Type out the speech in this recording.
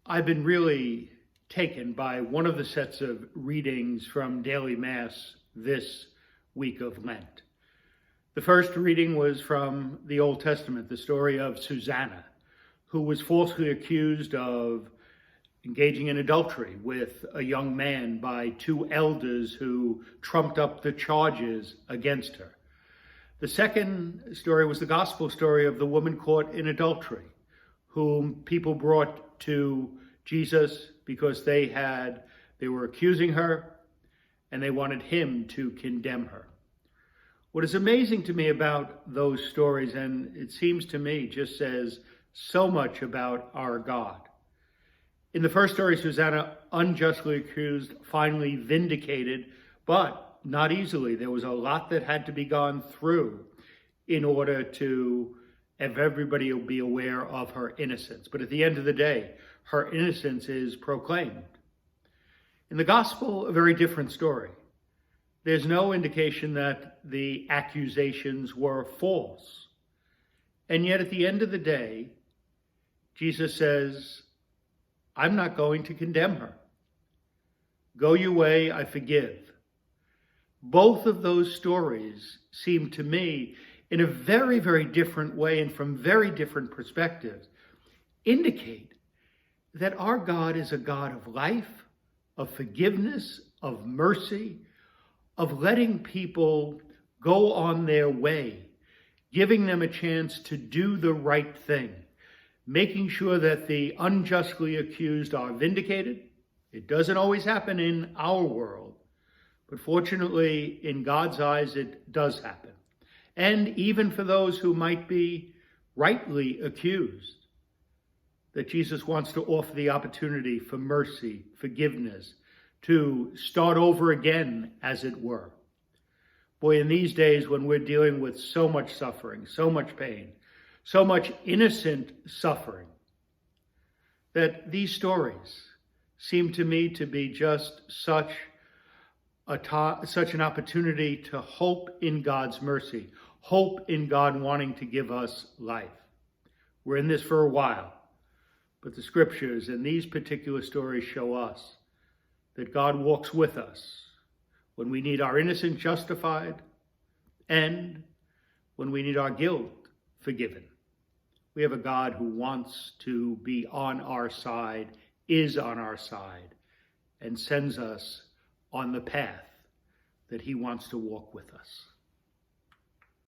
I've been really taken by one of the sets of readings from daily Mass this week of Lent. The first reading was from the Old Testament, the story of Susannah, who was falsely accused of engaging in adultery with a young man by two elders who trumped up the charges against her. The second story was the gospel story of the woman caught in adultery, whom people brought to Jesus because they were accusing her and they wanted him to condemn her. What is amazing to me about those stories, and it seems to me just says so much about our God. In the first story, Susannah, unjustly accused, finally vindicated, but not easily. There was a lot that had to be gone through in order to have everybody be aware of her innocence. But at the end of the day, her innocence is proclaimed. In the gospel, a very different story. There's no indication that the accusations were false. And yet at the end of the day, Jesus says, I'm not going to condemn her. Go your way, I forgive. Both of those stories seem to me, in a very, very different way and from very different perspectives, indicate that our God is a God of life, of forgiveness, of mercy, of letting people go on their way, giving them a chance to do the right thing, making sure that the unjustly accused are vindicated. It doesn't always happen in our world, but fortunately, in God's eyes, it does happen. And even for those who might be rightly accused, that Jesus wants to offer the opportunity for mercy, forgiveness, to start over again, as it were. Boy, in these days when we're dealing with so much suffering, so much pain, so much innocent suffering, that these stories seem to me to be just such an opportunity to hope in God's mercy, hope in God wanting to give us life. We're in this for a while, but the scriptures and these particular stories show us that God walks with us when we need our innocence justified and when we need our guilt forgiven. We have a God who wants to be on our side, is on our side, and sends us on the path that he wants to walk with us.